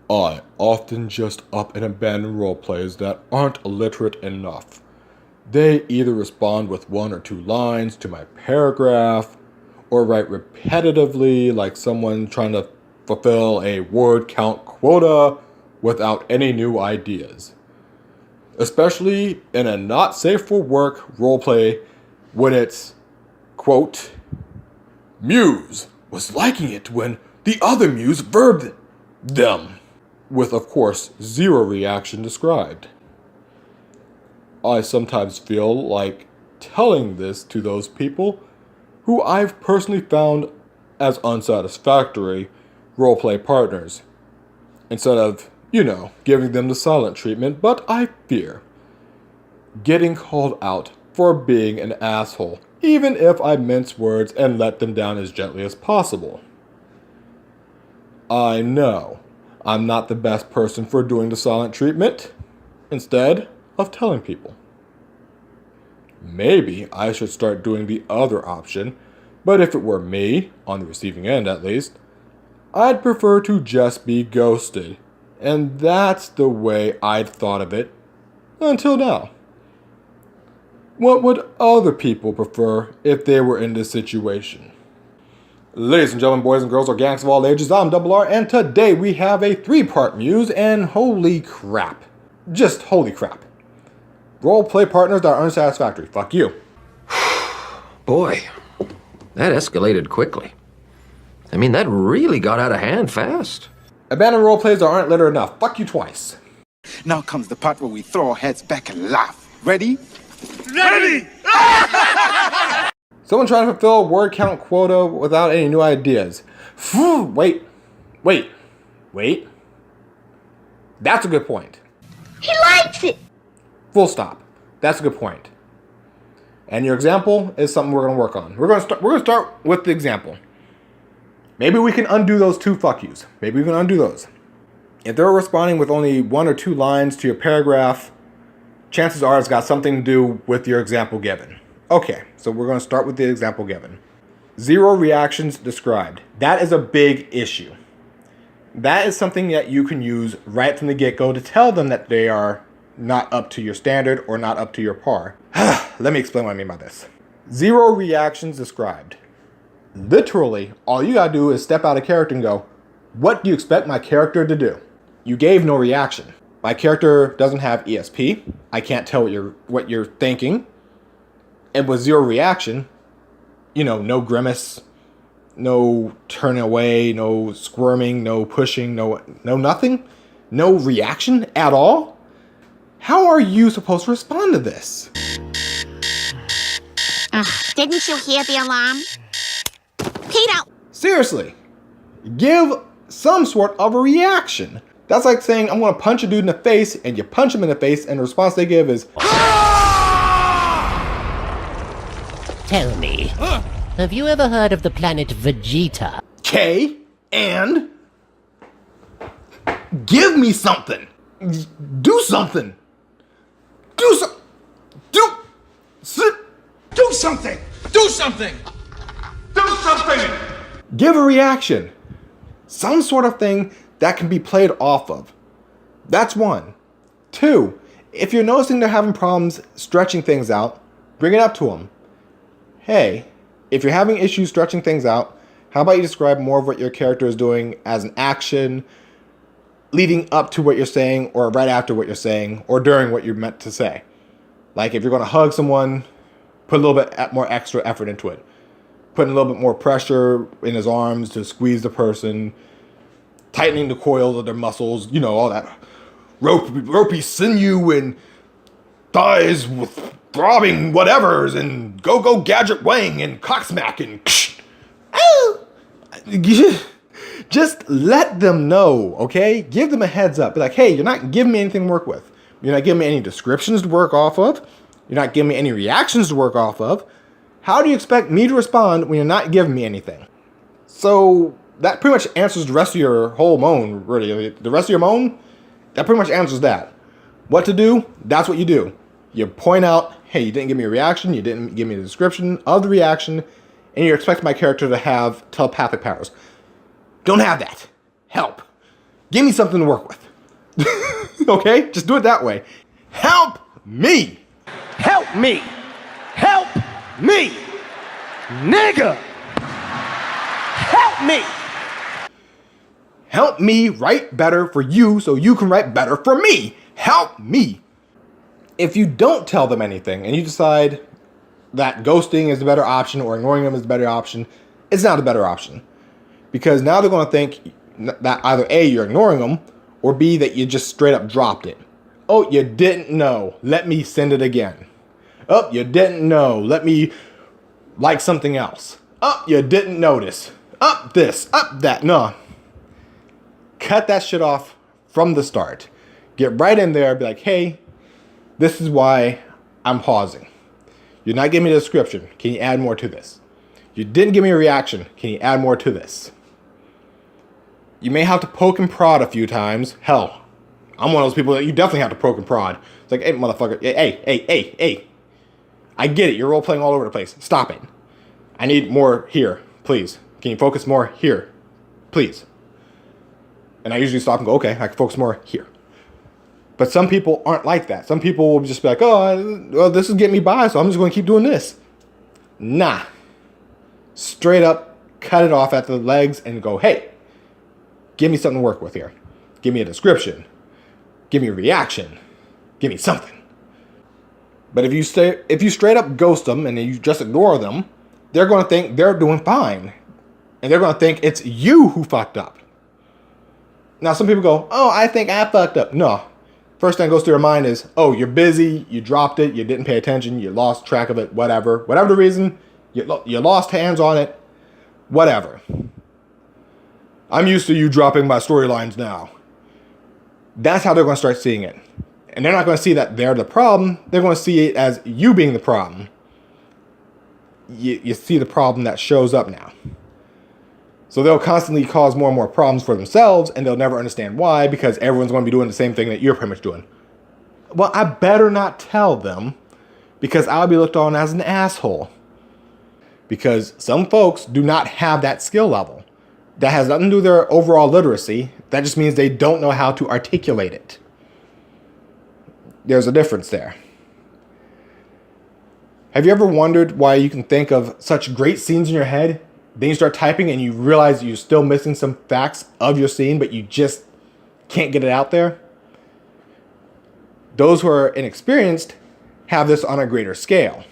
I often just up and abandon roleplays that aren't literate enough. They either respond with one or two lines to my paragraph, or write repetitively like someone trying to fulfill a word count quota without any new ideas. Especially in a not safe for work roleplay when it's, quote, Muse was liking it when the other Muse verbed them, with of course zero reaction described. I sometimes feel like telling this to those people who I've personally found as unsatisfactory roleplay partners, instead of, giving them the silent treatment, but I fear getting called out for being an asshole, even if I mince words and let them down as gently as possible. I know I'm not the best person for doing the silent treatment, instead of telling people. Maybe I should start doing the other option, but if it were me, on the receiving end at least, I'd prefer to just be ghosted, and that's the way I'd thought of it until now. What would other people prefer if they were in this situation? Ladies and gentlemen, boys and girls, organics of all ages, I'm Double R, and today we have a 3-part Muse, and holy crap. Just holy crap. Roleplay partners that are unsatisfactory. Fuck you. Boy, that escalated quickly. I mean, that really got out of hand fast. Abandoned roleplays that aren't literate enough. Fuck you twice. Now comes the part where we throw our heads back and laugh. Ready? Ready! Someone trying to fulfill a word count quota without any new ideas. Wait. That's a good point. He likes it! Full stop. That's a good point. And your example is something we're going to work on. We're going to start with the example. Maybe we can undo those two fuck yous. Maybe we can undo those. If they're responding with only one or two lines to your paragraph, chances are it's got something to do with your example given. Okay, so we're going to start with the example given. 0 reactions described. That is a big issue. That is something that you can use right from the get-go to tell them that they are not up to your standard or not up to your par. Let me explain what I mean by this. 0 reactions described. Literally, all you gotta do is step out of character and go, what do you expect my character to do? You gave no reaction. My character doesn't have ESP. I can't tell what you're thinking. And with 0 reaction, no grimace, no turning away, no squirming, no pushing, no nothing, no reaction at all. How are you supposed to respond to this? Didn't you hear the alarm? Peter! Seriously, give some sort of a reaction. That's like saying, I'm going to punch a dude in the face, and you punch him in the face, and the response they give is, Tell me, have you ever heard of the planet Vegeta? K, and give me something. Do something. Do something. Give a reaction. Some sort of thing that can be played off of. That's 1. 2, if you're noticing they're having problems stretching things out, bring it up to them. Hey, if you're having issues stretching things out, how about you describe more of what your character is doing as an action leading up to what you're saying, or right after what you're saying, or during what you're meant to say. Like if you're going to hug someone, put a little bit more extra effort into it. Putting a little bit more pressure in his arms to squeeze the person, tightening the coils of their muscles, all that ropey sinew and thighs with throbbing whatevers and go gadget wang and cocksmack and just let them know, okay? Give them a heads up. Be like, hey, you're not giving me anything to work with. You're not giving me any descriptions to work off of. You're not giving me any reactions to work off of. How do you expect me to respond when you're not giving me anything? So that pretty much answers the rest of your whole moan, really. The rest of your moan, that pretty much answers that. What to do? That's what you do. You point out, hey, you didn't give me a reaction, you didn't give me a description of the reaction, and you expect my character to have telepathic powers. Don't have that. Help. Give me something to work with. Okay? Just do it that way. Help me. Help me! Help me! Nigga! Help me! Help me write better for you so you can write better for me. Help me. If you don't tell them anything and you decide that ghosting is the better option or ignoring them is the better option, it's not a better option. Because now they're going to think that either A, you're ignoring them, or B, that you just straight up dropped it. Oh, you didn't know. Let me send it again. Oh, you didn't know. Let me like something else. Oh, you didn't notice. Up this, up that. No. Cut that shit off from the start. Get right in there and be like, hey, this is why I'm pausing. You're not giving me the description. Can you add more to this? You didn't give me a reaction. Can you add more to this? You may have to poke and prod a few times. Hell, I'm one of those people that you definitely have to poke and prod. It's like, hey, motherfucker, hey. I get it. You're role playing all over the place. Stop it. I need more here, please. Can you focus more here, please? And I usually stop and go, okay, I can focus more here. But some people aren't like that. Some people will just be like, oh, well, this is getting me by, so I'm just going to keep doing this. Nah. Straight up, cut it off at the legs and go, hey, give me something to work with here. Give me a description. Give me a reaction. Give me something. But if you straight up ghost them and you just ignore them, they're going to think they're doing fine. And they're going to think it's you who fucked up. Now, some people go, oh, I think I fucked up. No. First thing that goes through your mind is, oh, you're busy, you dropped it, you didn't pay attention, you lost track of it, whatever. Whatever the reason, you lost hands on it, whatever. I'm used to you dropping my storylines now. That's how they're going to start seeing it. And they're not going to see that they're the problem. They're going to see it as you being the problem. You see the problem that shows up now. So they'll constantly cause more and more problems for themselves, and they'll never understand why, because everyone's going to be doing the same thing that you're pretty much doing. Well, I better not tell them, because I'll be looked on as an asshole. Because some folks do not have that skill level. That has nothing to do with their overall literacy. That just means they don't know how to articulate it. There's a difference there. Have you ever wondered why you can think of such great scenes in your head, then you start typing and you realize you're still missing some facts of your scene, but you just can't get it out there? Those who are inexperienced have this on a greater scale.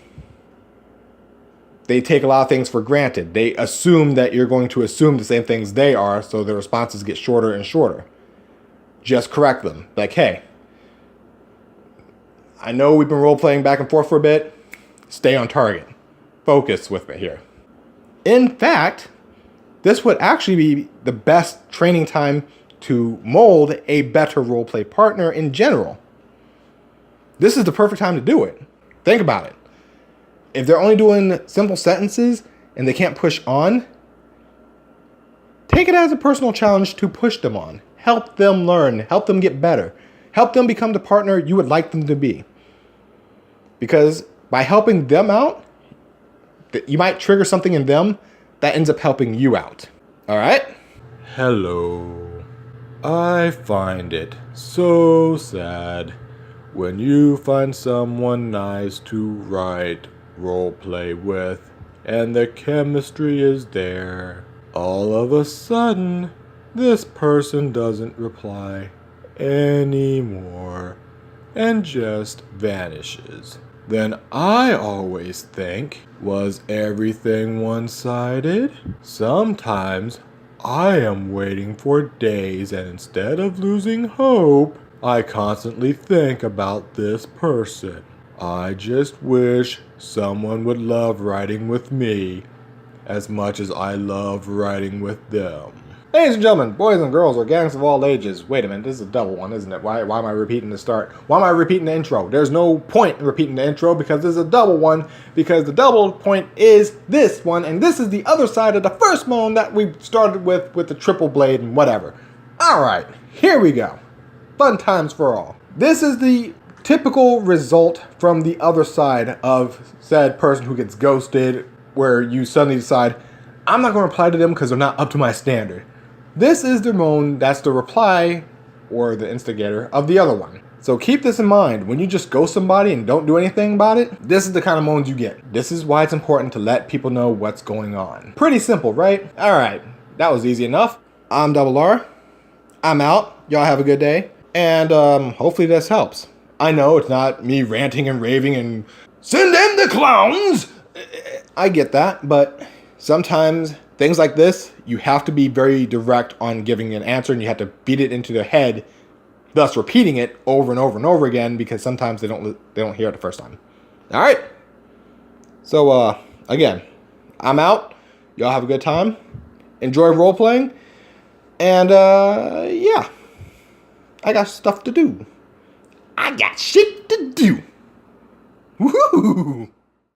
They take a lot of things for granted. They assume that you're going to assume the same things they are, so their responses get shorter and shorter. Just correct them. Like, hey, I know we've been role-playing back and forth for a bit. Stay on target. Focus with me here. In fact, this would actually be the best training time to mold a better roleplay partner in general. This is the perfect time to do it. Think about it. If they're only doing simple sentences and they can't push on, take it as a personal challenge to push them on. Help them learn. Help them get better. Help them become the partner you would like them to be. Because by helping them out, you might trigger something in them that ends up helping you out. All right? Hello. I find it so sad when you find someone nice to write roleplay with and the chemistry is there. All of a sudden, this person doesn't reply anymore and just vanishes. Then I always think, was everything one-sided? Sometimes I am waiting for days, and instead of losing hope, I constantly think about this person. I just wish someone would love writing with me as much as I love writing with them. Ladies and gentlemen, boys and girls, or gangs of all ages. Wait a minute, this is a double one, isn't it? Why am I repeating the start? Why am I repeating the intro? There's no point in repeating the intro because this is a double one, because the double point is this one, and this is the other side of the first moan that we started with the triple blade and whatever. Alright, here we go. Fun times for all. This is the typical result from the other side of said person who gets ghosted, where you suddenly decide, I'm not going to reply to them because they're not up to my standard. This is the moan that's the reply or the instigator of the other one. So keep this in mind. When you just ghost somebody and don't do anything about it, this is the kind of moans you get. This is why it's important to let people know what's going on. Pretty simple, right? All right, that was easy enough. I'm Double R. I'm out. Y'all have a good day. And hopefully this helps. I know it's not me ranting and raving and send in the clowns. I get that, but sometimes things like this, you have to be very direct on giving an answer and you have to beat it into their head, thus repeating it over and over and over again because sometimes they don't hear it the first time. All right. So again, I'm out. Y'all have a good time. Enjoy role playing. And yeah. I got stuff to do. I got shit to do. Woohoo!